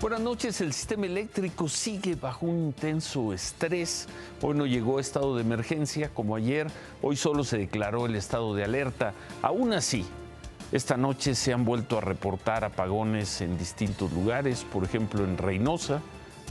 Buenas noches. El sistema eléctrico sigue bajo un intenso estrés. Hoy no llegó estado de emergencia como ayer. Hoy solo se declaró el estado de alerta. Aún así, esta noche se han vuelto a reportar apagones en distintos lugares. Por ejemplo, en Reynosa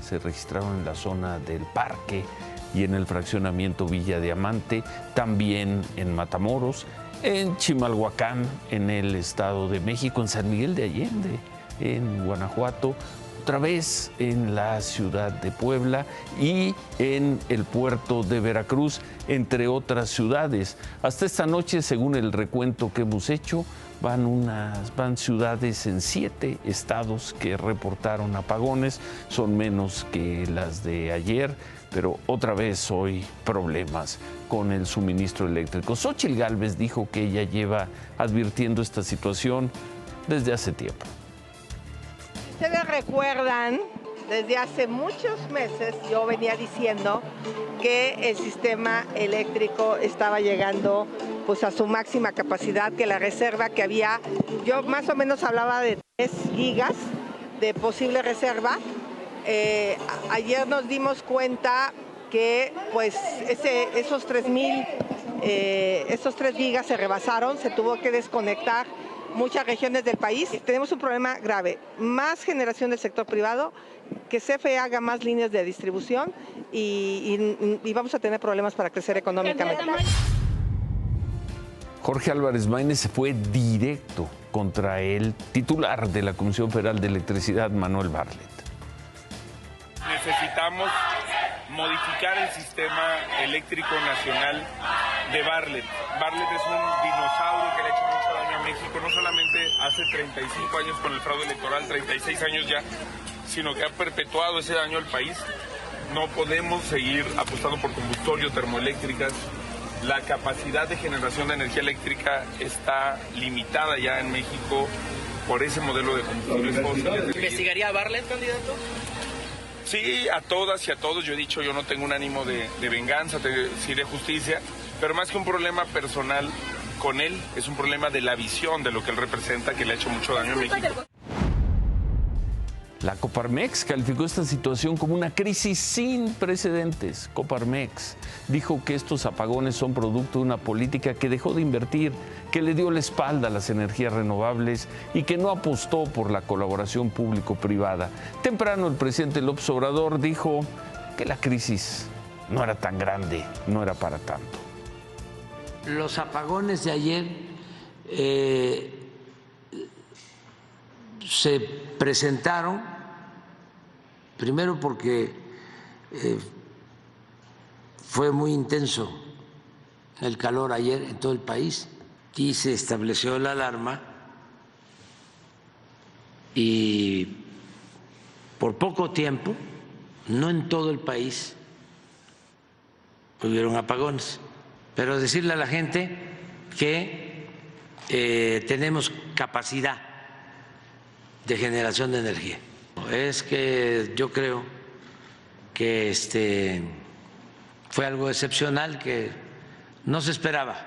se registraron en la zona del Parque y en el fraccionamiento Villa Diamante. También en Matamoros, en Chimalhuacán, en el Estado de México, en San Miguel de Allende, en Guanajuato, otra vez en la ciudad de Puebla y en el puerto de Veracruz, entre otras ciudades. Hasta esta noche, según el recuento que hemos hecho, van ciudades en 7 estados que reportaron apagones. Son menos que las de ayer, pero otra vez hoy problemas con el suministro eléctrico. Xóchitl Gálvez dijo que ella lleva advirtiendo esta situación desde hace tiempo. Ustedes recuerdan, desde hace muchos meses yo venía diciendo que el sistema eléctrico estaba llegando pues a su máxima capacidad, que la reserva que había, yo más o menos hablaba de 3 gigas de posible reserva. Ayer nos dimos cuenta que pues esos 3 gigas se rebasaron, se tuvo que desconectar muchas regiones del país. Tenemos un problema grave, más generación del sector privado, que CFE haga más líneas de distribución y vamos a tener problemas para crecer económicamente. Jorge Álvarez Maínez se fue directo contra el titular de la Comisión Federal de Electricidad, Manuel Bartlett. Necesitamos modificar el sistema eléctrico nacional de Bartlett. Bartlett es un dinosaurio que le ha hecho mucho daño a México, no solamente hace 35 años con el fraude electoral, 36 años ya, sino que ha perpetuado ese daño al país. No podemos seguir apostando por combustorio, termoeléctricas. La capacidad de generación de energía eléctrica está limitada ya en México por ese modelo de combustibles fósiles. ¿Investigaría a Bartlett, candidato? Sí, a todas y a todos. Yo he dicho, yo no tengo un ánimo de venganza, sí de justicia, pero más que un problema personal con él, es un problema de la visión de lo que él representa, que le ha hecho mucho daño a México. La Coparmex calificó esta situación como una crisis sin precedentes. Coparmex dijo que estos apagones son producto de una política que dejó de invertir, que le dio la espalda a las energías renovables y que no apostó por la colaboración público-privada. Temprano el presidente López Obrador dijo que la crisis no era tan grande, no era para tanto. Los apagones de ayer se presentaron primero porque fue muy intenso el calor ayer en todo el país y se estableció la alarma y por poco tiempo, no en todo el país, hubieron apagones. Pero decirle a la gente que tenemos capacidad de generación de energía. Es que yo creo que fue algo excepcional que no se esperaba.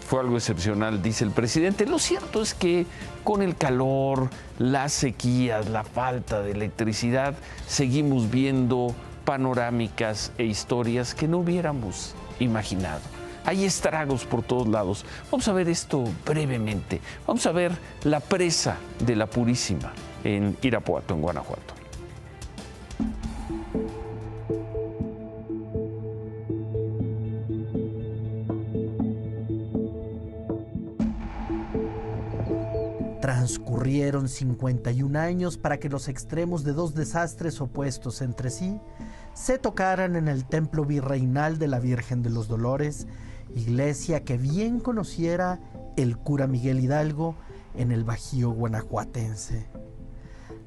Fue algo excepcional, dice el presidente. Lo cierto es que con el calor, las sequías, la falta de electricidad, seguimos viendo panorámicas e historias que no hubiéramos imaginado. Hay estragos por todos lados. Vamos a ver esto brevemente. Vamos a ver la presa de la Purísima en Irapuato, en Guanajuato. Transcurrieron 51 años para que los extremos de 2 desastres opuestos entre sí se tocaran en el templo virreinal de la Virgen de los Dolores, iglesia que bien conociera el cura Miguel Hidalgo en el Bajío guanajuatense.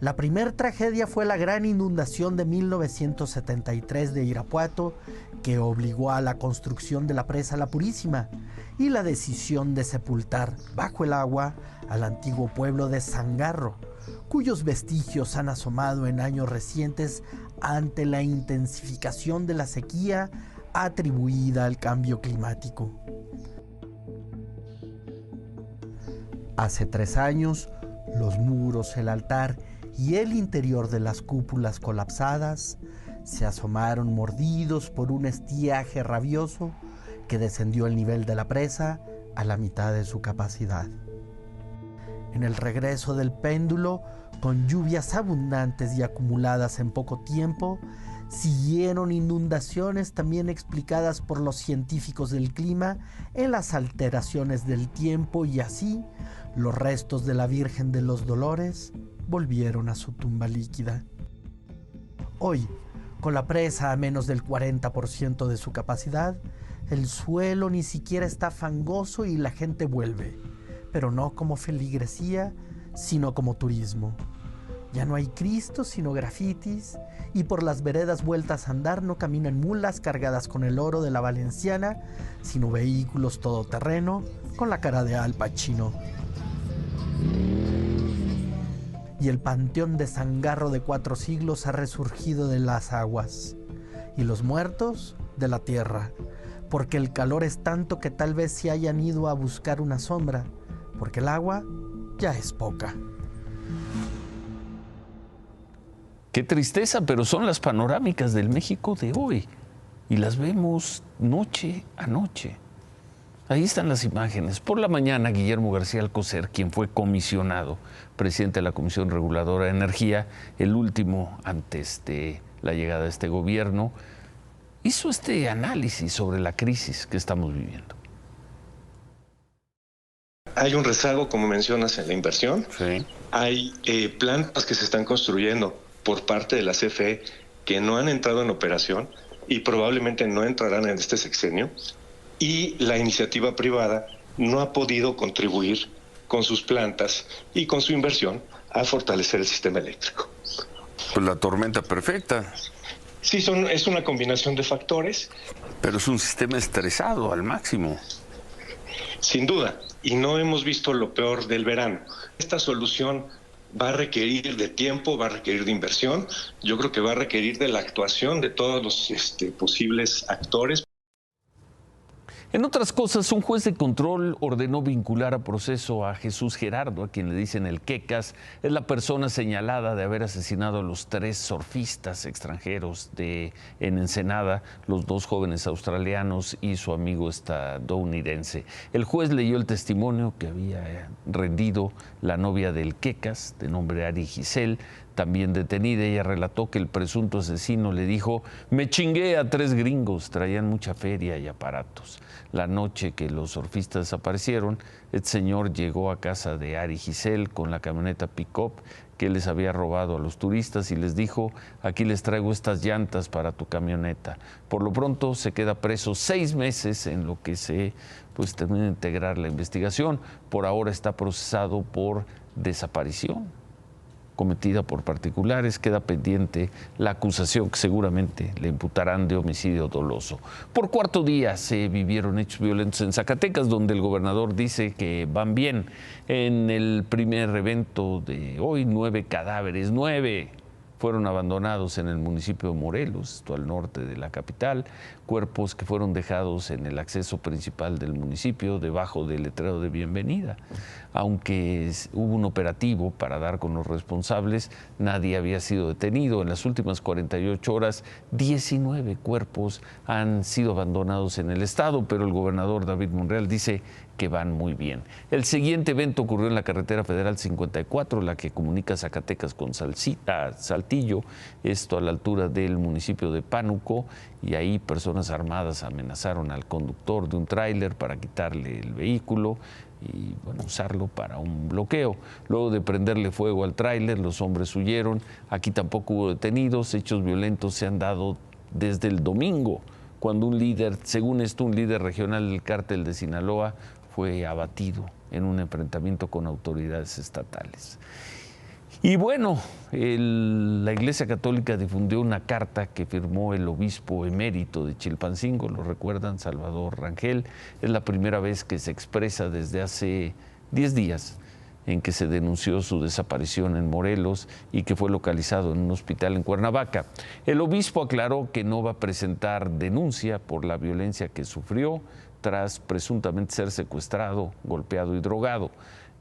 La primer tragedia fue la gran inundación de 1973 de Irapuato, que obligó a la construcción de la presa La Purísima y la decisión de sepultar bajo el agua al antiguo pueblo de Zangarro, cuyos vestigios han asomado en años recientes ante la intensificación de la sequía atribuida al cambio climático. Hace 3 años, Los muros, el altar y el interior de las cúpulas colapsadas se asomaron mordidos por un estiaje rabioso que descendió el nivel de la presa a la mitad de su capacidad. En el regreso del péndulo, con lluvias abundantes y acumuladas en poco tiempo, siguieron inundaciones también explicadas por los científicos del clima en las alteraciones del tiempo, y así los restos de la Virgen de los Dolores volvieron a su tumba líquida. Hoy, con la presa a menos del 40% de su capacidad, el suelo ni siquiera está fangoso y la gente vuelve, pero no como feligresía, sino como turismo. Ya no hay Cristo, sino grafitis, y por las veredas vueltas a andar no caminan mulas cargadas con el oro de la Valenciana, sino vehículos todoterreno con la cara de Al Pacino. Y el panteón de Zangarro de 4 siglos ha resurgido de las aguas, y los muertos de la tierra, porque el calor es tanto que tal vez se hayan ido a buscar una sombra, porque el agua ya es poca. Qué tristeza, pero son las panorámicas del México de hoy y las vemos noche a noche. Ahí están las imágenes. Por la mañana, Guillermo García Alcocer, quien fue comisionado, presidente de la Comisión Reguladora de Energía, el último antes de la llegada de este gobierno, hizo este análisis sobre la crisis que estamos viviendo. Hay un rezago, como mencionas, en la inversión. Sí. Hay plantas que se están construyendo por parte de la CFE que no han entrado en operación y probablemente no entrarán en este sexenio. Y la iniciativa privada no ha podido contribuir con sus plantas y con su inversión a fortalecer el sistema eléctrico. Pues la tormenta perfecta. Sí, es una combinación de factores. Pero es un sistema estresado al máximo. Sin duda, y no hemos visto lo peor del verano. Esta solución va a requerir de tiempo, va a requerir de inversión. Yo creo que va a requerir de la actuación de todos los posibles actores. En otras cosas, un juez de control ordenó vincular a proceso a Jesús Gerardo, a quien le dicen el Quecas. Es la persona señalada de haber asesinado a los 3 surfistas extranjeros en Ensenada, los 2 jóvenes australianos y su amigo estadounidense. El juez leyó el testimonio que había rendido la novia del Quecas, de nombre Ari Giselle, también detenida. Ella relató que el presunto asesino le dijo: me chingué a 3 gringos, traían mucha feria y aparatos. La noche que los surfistas desaparecieron, el señor llegó a casa de Ari Giselle con la camioneta pick-up que les había robado a los turistas y les dijo: aquí les traigo estas llantas para tu camioneta. Por lo pronto se queda preso 6 meses en lo que se termina de integrar la investigación. Por ahora está procesado por desaparición cometida por particulares. Queda pendiente la acusación que seguramente le imputarán de homicidio doloso. Por 4 días se vivieron hechos violentos en Zacatecas, donde el gobernador dice que van bien. En el primer evento de hoy, 9 cadáveres, 9 fueron abandonados en el municipio de Morelos, esto al norte de la capital, cuerpos que fueron dejados en el acceso principal del municipio, debajo del letrero de bienvenida. Aunque hubo un operativo para dar con los responsables, nadie había sido detenido. En las últimas 48 horas, 19 cuerpos han sido abandonados en el estado, pero el gobernador David Monreal dice que van muy bien. El siguiente evento ocurrió en la carretera federal 54, la que comunica Zacatecas con Saltillo, esto a la altura del municipio de Pánuco, y ahí personas armadas amenazaron al conductor de un tráiler para quitarle el vehículo y usarlo para un bloqueo. Luego de prenderle fuego al tráiler, los hombres huyeron. Aquí tampoco hubo detenidos. Hechos violentos se han dado desde el domingo, cuando un líder, según esto, un líder regional del cártel de Sinaloa fue abatido en un enfrentamiento con autoridades estatales. Y bueno, la Iglesia Católica difundió una carta que firmó el obispo emérito de Chilpancingo, lo recuerdan, Salvador Rangel. Es la primera vez que se expresa desde hace 10 días en que se denunció su desaparición en Morelos y que fue localizado en un hospital en Cuernavaca. El obispo aclaró que no va a presentar denuncia por la violencia que sufrió tras presuntamente ser secuestrado, golpeado y drogado.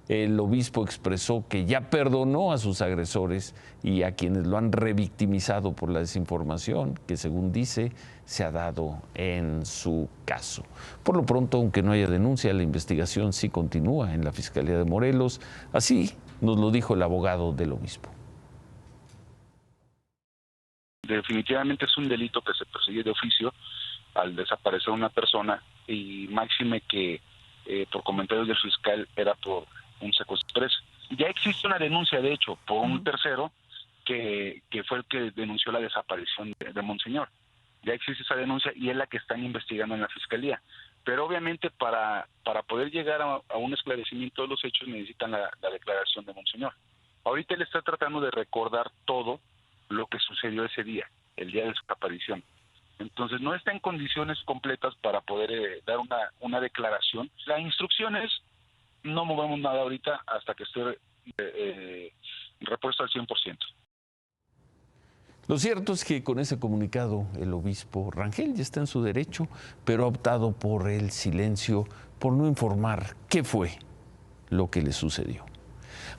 El obispo expresó que ya perdonó a sus agresores y a quienes lo han revictimizado por la desinformación que, según dice, se ha dado en su caso. Por lo pronto, aunque no haya denuncia, la investigación sí continúa en la Fiscalía de Morelos. Así nos lo dijo el abogado del obispo. Definitivamente es un delito que se persigue de oficio al desaparecer una persona, y máxime que por comentarios del fiscal era por un secuestro expreso. Ya existe una denuncia, de hecho, por un tercero que fue el que denunció la desaparición de Monseñor. Ya existe esa denuncia y es la que están investigando en la fiscalía. Pero obviamente para poder llegar a un esclarecimiento de los hechos necesitan la declaración de Monseñor. Ahorita él está tratando de recordar todo lo que sucedió ese día, el día de su aparición. Entonces no está en condiciones completas para poder dar una declaración. La instrucción es: no movemos nada ahorita hasta que esté repuesto al 100%. Lo cierto es que con ese comunicado el obispo Rangel ya está en su derecho, pero ha optado por el silencio, por no informar qué fue lo que le sucedió.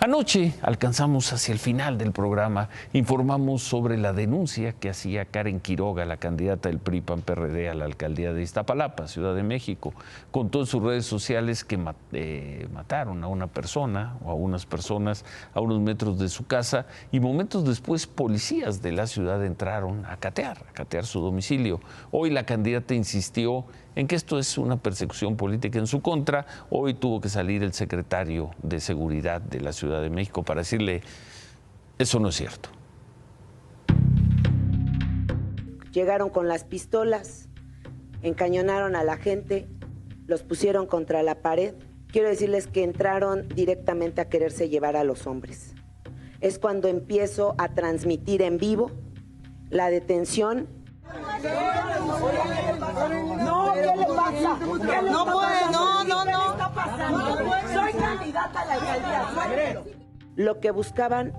Anoche alcanzamos hacia el final del programa, informamos sobre la denuncia que hacía Karen Quiroga, la candidata del PRI-PAN-PRD a la alcaldía de Iztapalapa, Ciudad de México. Contó en sus redes sociales que mataron a una persona o a unas personas a unos metros de su casa y momentos después policías de la ciudad entraron a catear su domicilio. Hoy la candidata insistió en que esto es una persecución política en su contra. Hoy tuvo que salir el secretario de Seguridad de la Ciudad de México para decirle: eso no es cierto. Llegaron con las pistolas, encañonaron a la gente, los pusieron contra la pared. Quiero decirles que entraron directamente a quererse llevar a los hombres. Es cuando empiezo a transmitir en vivo la detención. No, ¿qué le pasa? No puede, no. ¿Qué está pasando? Soy candidata a la alcaldía. Lo que buscaban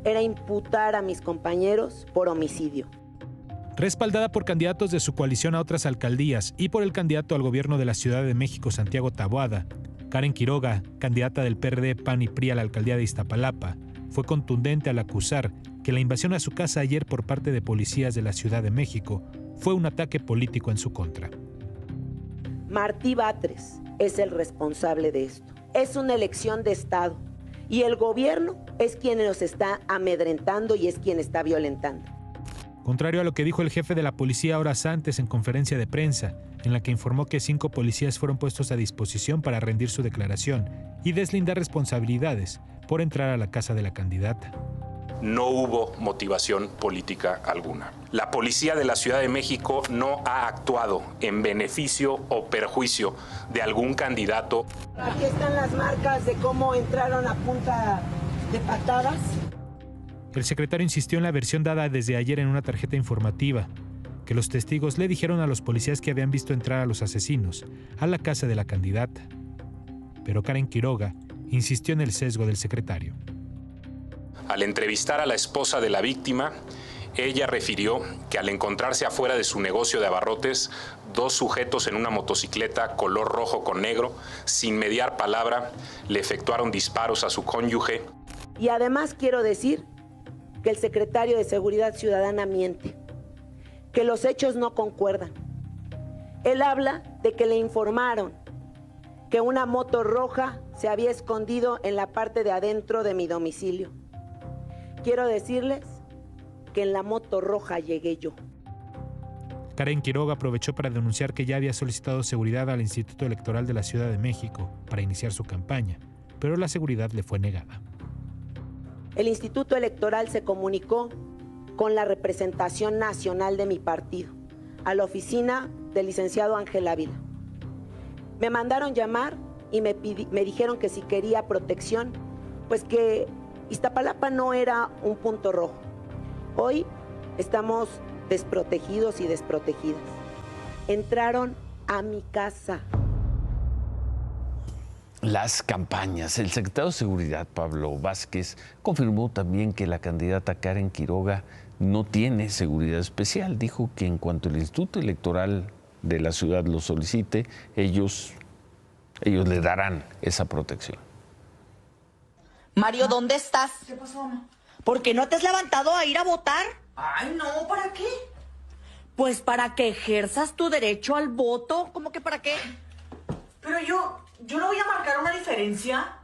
era imputar a mis compañeros por homicidio. Respaldada por candidatos de su coalición a otras alcaldías y por el candidato al gobierno de la Ciudad de México, Santiago Taboada, Karen Quiroga, candidata del PRD, PAN y PRI a la alcaldía de Iztapalapa, fue contundente al acusar que la invasión a su casa ayer por parte de policías de la Ciudad de México fue un ataque político en su contra. Martí Batres es el responsable de esto. Es una elección de Estado y el gobierno es quien los está amedrentando y es quien está violentando. Contrario a lo que dijo el jefe de la policía horas antes en conferencia de prensa, en la que informó que 5 policías fueron puestos a disposición para rendir su declaración y deslindar responsabilidades por entrar a la casa de la candidata. No hubo motivación política alguna. La policía de la Ciudad de México no ha actuado en beneficio o perjuicio de algún candidato. Aquí están las marcas de cómo entraron a punta de patadas. El secretario insistió en la versión dada desde ayer en una tarjeta informativa, que los testigos le dijeron a los policías que habían visto entrar a los asesinos a la casa de la candidata. Pero Karen Quiroga insistió en el sesgo del secretario. Al entrevistar a la esposa de la víctima, ella refirió que al encontrarse afuera de su negocio de abarrotes, 2 sujetos en una motocicleta color rojo con negro, sin mediar palabra, le efectuaron disparos a su cónyuge. Y además quiero decir que el secretario de Seguridad Ciudadana miente, que los hechos no concuerdan. Él habla de que le informaron que una moto roja se había escondido en la parte de adentro de mi domicilio. Quiero decirles que en la moto roja llegué yo. Karen Quiroga aprovechó para denunciar que ya había solicitado seguridad al Instituto Electoral de la Ciudad de México para iniciar su campaña, pero la seguridad le fue negada. El Instituto Electoral se comunicó con la representación nacional de mi partido, a la oficina del licenciado Ángel Ávila. Me mandaron llamar y me dijeron que si quería protección, pues que Iztapalapa no era un punto rojo. Hoy estamos desprotegidos y desprotegidas. Entraron a mi casa. Las campañas. El secretario de Seguridad, Pablo Vázquez, confirmó también que la candidata Karen Quiroga no tiene seguridad especial. Dijo que en cuanto el Instituto Electoral de la ciudad lo solicite, ellos le darán esa protección. Mario, ¿dónde estás? ¿Qué pasó, mamá? ¿Por qué no te has levantado a ir a votar? Ay, no, ¿para qué? Pues para que ejerzas tu derecho al voto. ¿Cómo que para qué? Pero yo no voy a marcar una diferencia.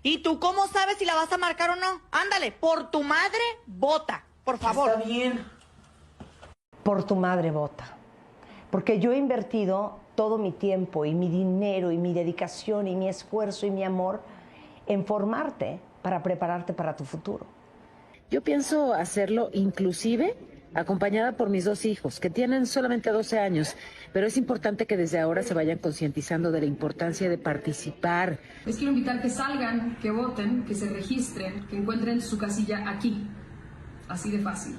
¿Y tú cómo sabes si la vas a marcar o no? Ándale, por tu madre, vota, por favor. Está bien. Por tu madre, vota. Porque yo he invertido todo mi tiempo y mi dinero y mi dedicación y mi esfuerzo y mi amor en formarte para prepararte para tu futuro. Yo pienso hacerlo inclusive acompañada por mis 2 hijos, que tienen solamente 12 años, pero es importante que desde ahora se vayan concientizando de la importancia de participar. Les quiero invitar que salgan, que voten, que se registren, que encuentren su casilla aquí. Así de fácil.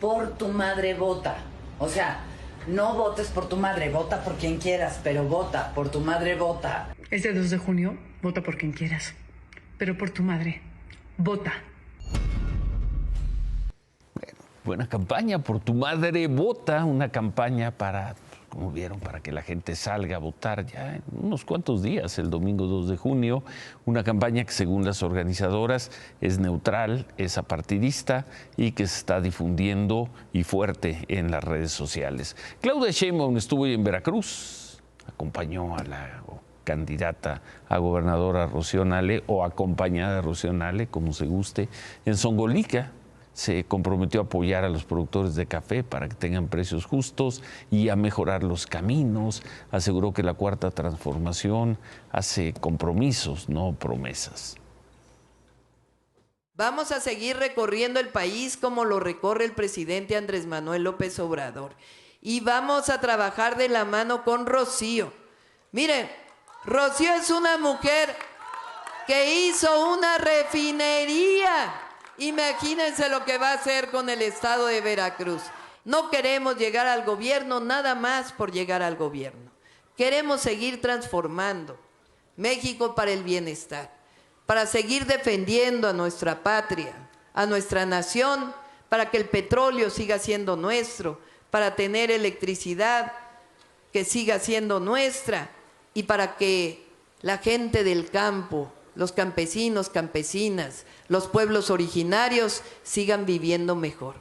Por tu madre vota. O sea, no votes por tu madre, vota por quien quieras, pero vota, por tu madre vota. Este 2 de junio, vota por quien quieras, pero por tu madre, vota. Buena campaña, por tu madre vota, una campaña para, como vieron, para que la gente salga a votar ya en unos cuantos días, el domingo 2 de junio, una campaña que según las organizadoras es neutral, es apartidista y que se está difundiendo y fuerte en las redes sociales. Claudia Sheinbaum estuvo en Veracruz, acompañó a la candidata a gobernadora Rocío Nale, o acompañada de Rocío Nale, como se guste, en Zongolica. Se comprometió a apoyar a los productores de café para que tengan precios justos y a mejorar los caminos. Aseguró que la Cuarta Transformación hace compromisos, no promesas. Vamos a seguir recorriendo el país como lo recorre el presidente Andrés Manuel López Obrador. Y vamos a trabajar de la mano con Rocío. Miren, Rocío es una mujer que hizo una refinería. Imagínense lo que va a hacer con el estado de Veracruz. No queremos llegar al gobierno nada más por llegar al gobierno. Queremos seguir transformando México para el bienestar, para seguir defendiendo a nuestra patria, a nuestra nación, para que el petróleo siga siendo nuestro, para tener electricidad que siga siendo nuestra y para que la gente del campo, los campesinos, campesinas, los pueblos originarios sigan viviendo mejor.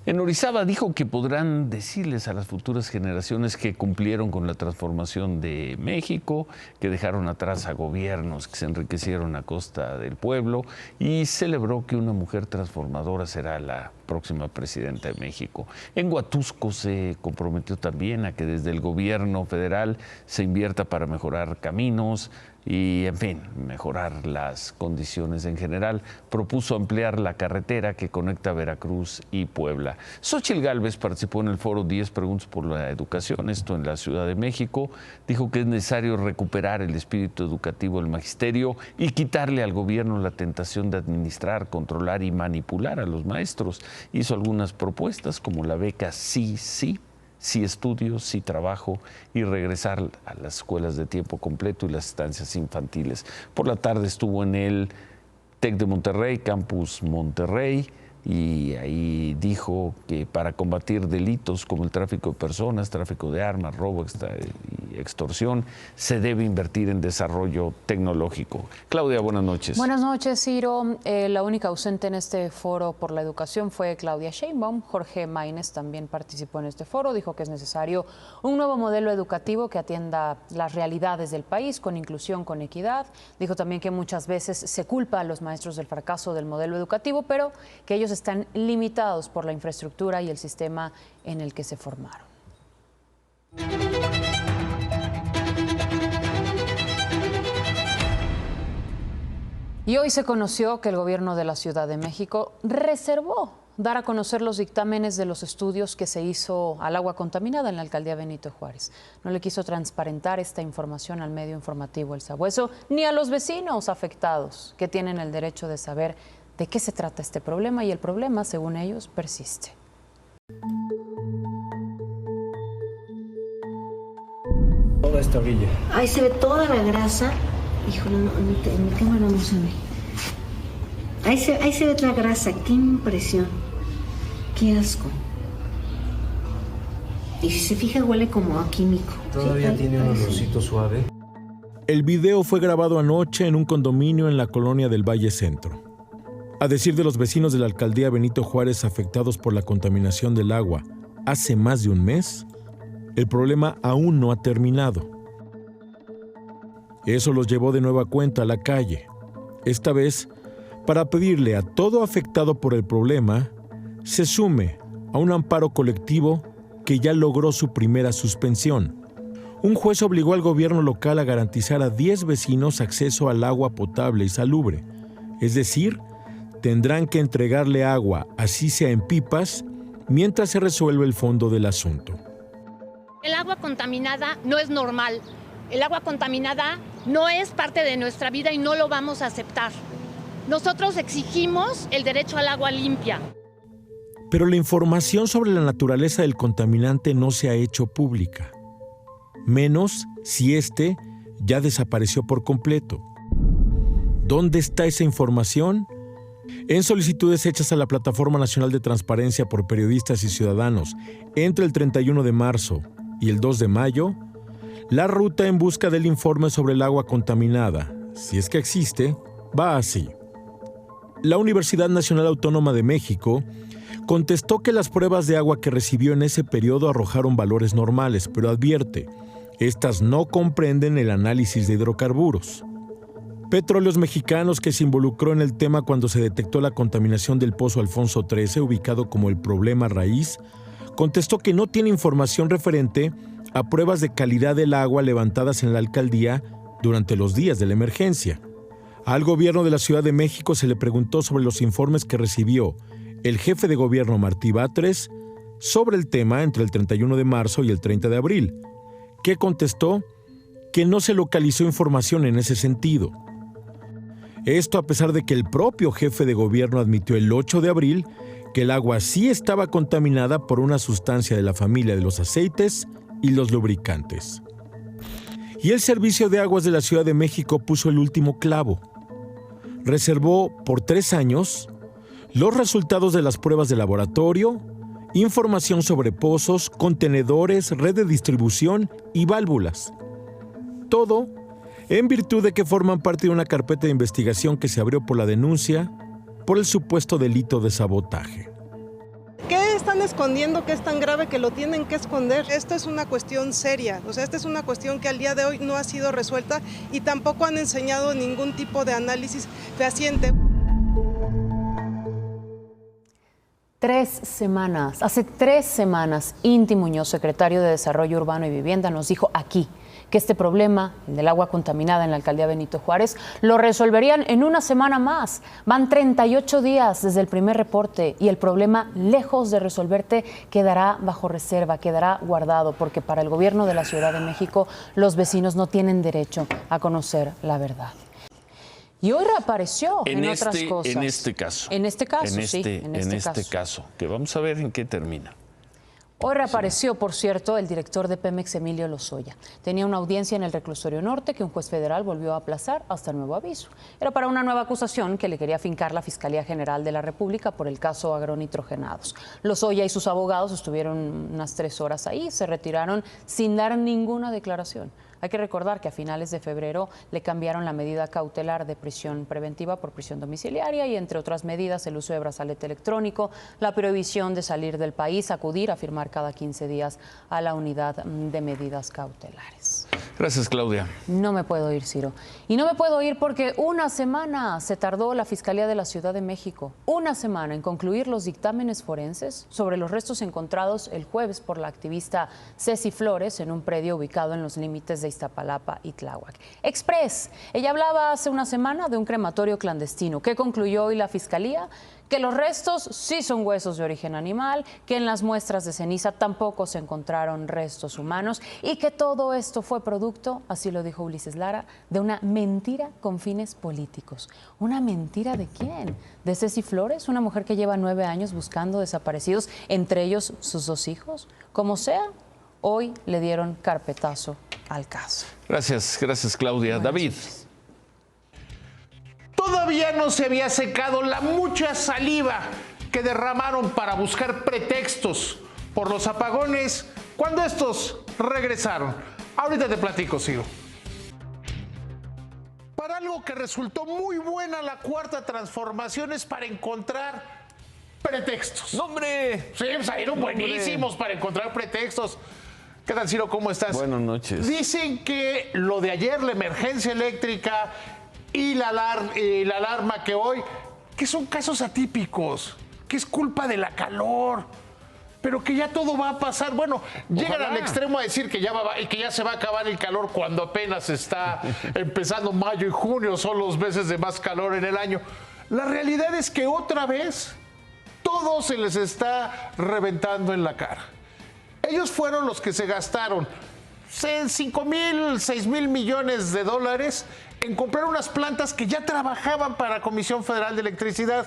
En Orizaba dijo que podrán decirles a las futuras generaciones que cumplieron con la transformación de México, que dejaron atrás a gobiernos que se enriquecieron a costa del pueblo, y celebró que una mujer transformadora será la próxima presidenta de México. En Huatusco se comprometió también a que desde el gobierno federal se invierta para mejorar caminos y, en fin, mejorar las condiciones en general. Propuso ampliar la carretera que conecta Veracruz y Puebla. Xóchitl Gálvez participó en el foro 10 Preguntas por la Educación, esto en la Ciudad de México. Dijo que es necesario recuperar el espíritu educativo del magisterio y quitarle al gobierno la tentación de administrar, controlar y manipular a los maestros. Hizo algunas propuestas como la beca Sí estudio, sí trabajo y regresar a las escuelas de tiempo completo y las estancias infantiles. Por la tarde estuvo en el TEC de Monterrey, Campus Monterrey, y ahí dijo que para combatir delitos como el tráfico de personas, tráfico de armas, robo y extorsión, se debe invertir en desarrollo tecnológico. Claudia, buenas noches. Buenas noches, Ciro. La única ausente en este foro por la educación fue Claudia Sheinbaum. Jorge Maínez también participó en este foro. Dijo que es necesario un nuevo modelo educativo que atienda las realidades del país, con inclusión, con equidad. Dijo también que muchas veces se culpa a los maestros del fracaso del modelo educativo, pero que ellos están limitados por la infraestructura y el sistema en el que se formaron. Y hoy se conoció que el gobierno de la Ciudad de México reservó dar a conocer los dictámenes de los estudios que se hizo al agua contaminada en la alcaldía Benito Juárez. No le quiso transparentar esta información al medio informativo El Sabueso ni a los vecinos afectados, que tienen el derecho de saber de qué se trata este problema, y el problema, según ellos, persiste. Toda esta orilla. Ahí se ve toda la grasa. Híjole, no, en mi cámara no se ve. Ahí se ve la grasa. Qué impresión. Qué asco. Y si se fija, huele como a químico. Todavía sí, tiene un olorcito suave. El video fue grabado anoche en un condominio en la colonia del Valle Centro. A decir de los vecinos de la alcaldía Benito Juárez afectados por la contaminación del agua hace más de un mes, el problema aún no ha terminado. Eso los llevó de nueva cuenta a la calle, esta vez para pedirle a todo afectado por el problema se sume a un amparo colectivo que ya logró su primera suspensión. Un juez obligó al gobierno local a garantizar a 10 vecinos acceso al agua potable y salubre, es decir, tendrán que entregarle agua, así sea en pipas, mientras se resuelve el fondo del asunto. El agua contaminada no es normal. El agua contaminada no es parte de nuestra vida y no lo vamos a aceptar. Nosotros exigimos el derecho al agua limpia. Pero la información sobre la naturaleza del contaminante no se ha hecho pública, menos si este ya desapareció por completo. ¿Dónde está esa información? En solicitudes hechas a la Plataforma Nacional de Transparencia por periodistas y ciudadanos entre el 31 de marzo y el 2 de mayo, la ruta en busca del informe sobre el agua contaminada, si es que existe, va así. La Universidad Nacional Autónoma de México contestó que las pruebas de agua que recibió en ese periodo arrojaron valores normales, pero advierte, estas no comprenden el análisis de hidrocarburos. Petróleos Mexicanos, que se involucró en el tema cuando se detectó la contaminación del Pozo Alfonso XIII, ubicado como el problema raíz, contestó que no tiene información referente a pruebas de calidad del agua levantadas en la alcaldía durante los días de la emergencia. Al gobierno de la Ciudad de México se le preguntó sobre los informes que recibió el jefe de gobierno Martí Batres sobre el tema entre el 31 de marzo y el 30 de abril, que contestó que no se localizó información en ese sentido. Esto a pesar de que el propio jefe de gobierno admitió el 8 de abril que el agua sí estaba contaminada por una sustancia de la familia de los aceites y los lubricantes. Y el Servicio de Aguas de la Ciudad de México puso el último clavo. Reservó por 3 años los resultados de las pruebas de laboratorio, información sobre pozos, contenedores, red de distribución y válvulas. Todo en virtud de que forman parte de una carpeta de investigación que se abrió por la denuncia por el supuesto delito de sabotaje. ¿Qué están escondiendo que es tan grave que lo tienen que esconder? Esta es una cuestión seria, esta es una cuestión que al día de hoy no ha sido resuelta y tampoco han enseñado ningún tipo de análisis fehaciente. 3 semanas, hace 3 semanas, Inti Muñoz, secretario de Desarrollo Urbano y Vivienda, nos dijo aquí que este problema, el del agua contaminada en la alcaldía Benito Juárez, lo resolverían en una semana más. Van 38 días desde el primer reporte y el problema, lejos de resolverte, quedará bajo reserva, quedará guardado, porque para el gobierno de la Ciudad de México los vecinos no tienen derecho a conocer la verdad. Y hoy reapareció en otras cosas. En este caso. En este caso, sí. En este caso, que vamos a ver en qué termina. Hoy reapareció, por cierto, el director de Pemex, Emilio Lozoya. Tenía una audiencia en el Reclusorio Norte que un juez federal volvió a aplazar hasta nuevo aviso. Era para una nueva acusación que le quería fincar la Fiscalía General de la República por el caso agronitrogenados. Lozoya y sus abogados estuvieron unas 3 horas ahí, se retiraron sin dar ninguna declaración. Hay que recordar que a finales de febrero le cambiaron la medida cautelar de prisión preventiva por prisión domiciliaria y, entre otras medidas, el uso de brazalete electrónico, la prohibición de salir del país, acudir a firmar cada 15 días a la unidad de medidas cautelares. Gracias, Claudia. No me puedo ir, Ciro. Y no me puedo ir porque una semana se tardó la Fiscalía de la Ciudad de México, una semana en concluir los dictámenes forenses sobre los restos encontrados el jueves por la activista Ceci Flores en un predio ubicado en los límites de Iztapalapa y Tláhuac. Express. Ella hablaba hace una semana de un crematorio clandestino. ¿Qué concluyó hoy la Fiscalía? Que los restos sí son huesos de origen animal, que en las muestras de ceniza tampoco se encontraron restos humanos y que todo esto fue producto, así lo dijo Ulises Lara, de una mentira con fines políticos. ¿Una mentira de quién? ¿De Ceci Flores, una mujer que lleva 9 años buscando desaparecidos, entre ellos sus 2 hijos? Como sea, hoy le dieron carpetazo al caso. Gracias, Claudia. David. Todavía no se había secado la mucha saliva que derramaron para buscar pretextos por los apagones cuando estos regresaron. Ahorita te platico, Ciro. algo que resultó muy buena la cuarta transformación es para encontrar pretextos. ¡No, hombre! Sí, salieron buenísimos para encontrar pretextos. ¿Qué tal, Ciro? ¿Cómo estás? Buenas noches. Dicen que lo de ayer, la emergencia eléctrica y la alarma que hoy, que son casos atípicos, que es culpa de la calor, pero que ya todo va a pasar. Bueno, llegan al extremo a decir que ya se va a acabar el calor cuando apenas está empezando mayo y junio, son los meses de más calor en el año. La realidad es que otra vez todo se les está reventando en la cara. Ellos fueron los que se gastaron 5,000, 6,000 millones de dólares en comprar unas plantas que ya trabajaban para la Comisión Federal de Electricidad.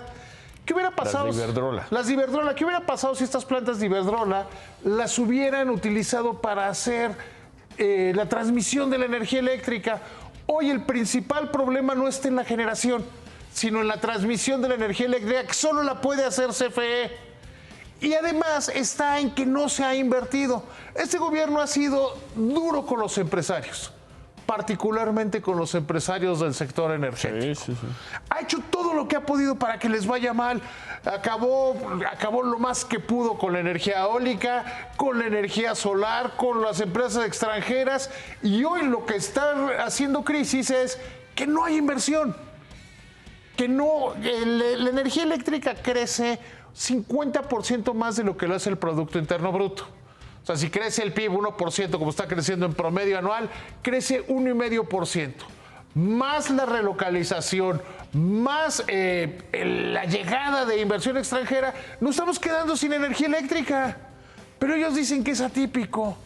¿Qué hubiera pasado? Las de Iberdrola. Las de Iberdrola. ¿Qué hubiera pasado si estas plantas de Iberdrola las hubieran utilizado para hacer la transmisión de la energía eléctrica? Hoy el principal problema no está en la generación, sino en la transmisión de la energía eléctrica, que solo la puede hacer CFE. Y además está en que no se ha invertido. Este gobierno ha sido duro con los empresarios, particularmente con los empresarios del sector energético. Sí. Ha hecho todo lo que ha podido para que les vaya mal. Acabó lo más que pudo con la energía eólica, con la energía solar, con las empresas extranjeras. Y hoy lo que está haciendo crisis es que no hay inversión. Que no, la energía eléctrica crece 50% más de lo que lo hace el Producto Interno Bruto. O sea, si crece el PIB 1%, como está creciendo en promedio anual, crece 1,5%. Más la relocalización, más la llegada de inversión extranjera, nos estamos quedando sin energía eléctrica. Pero ellos dicen que es atípico,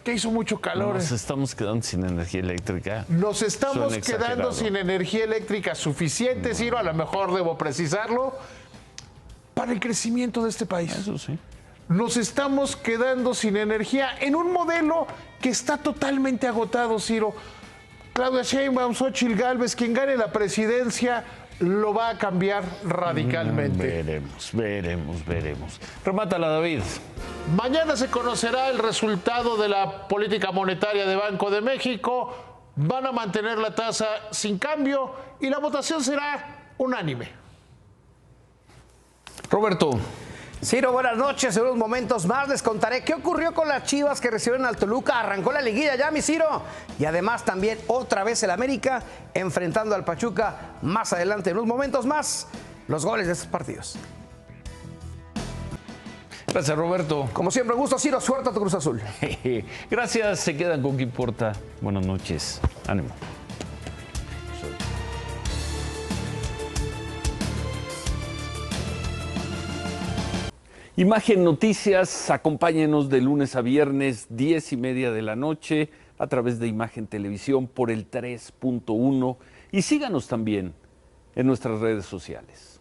que hizo mucho calor. Nos estamos quedando sin energía eléctrica. Nos estamos quedando sin energía eléctrica suficiente, Ciro, a lo mejor debo precisarlo, para el crecimiento de este país. Eso sí. Nos estamos quedando sin energía en un modelo que está totalmente agotado, Ciro. Claudia Sheinbaum, Xóchitl Gálvez, quien gane la presidencia, lo va a cambiar radicalmente. Veremos. Remátala, David. Mañana se conocerá el resultado de la política monetaria de Banco de México. Van a mantener la tasa sin cambio y la votación será unánime. Roberto. Ciro, buenas noches. En unos momentos más les contaré qué ocurrió con las Chivas que recibieron al Toluca. Arrancó la liguilla ya, mi Ciro. Y además también otra vez el América enfrentando al Pachuca más adelante. En unos momentos más, los goles de estos partidos. Gracias, Roberto. Como siempre, un gusto, Ciro. Suerte a tu Cruz Azul. Gracias. Se quedan con qué importa. Buenas noches. Ánimo. Imagen Noticias, acompáñenos de lunes a viernes, 10:30 de la noche, a través de Imagen Televisión por el 3.1 y síganos también en nuestras redes sociales.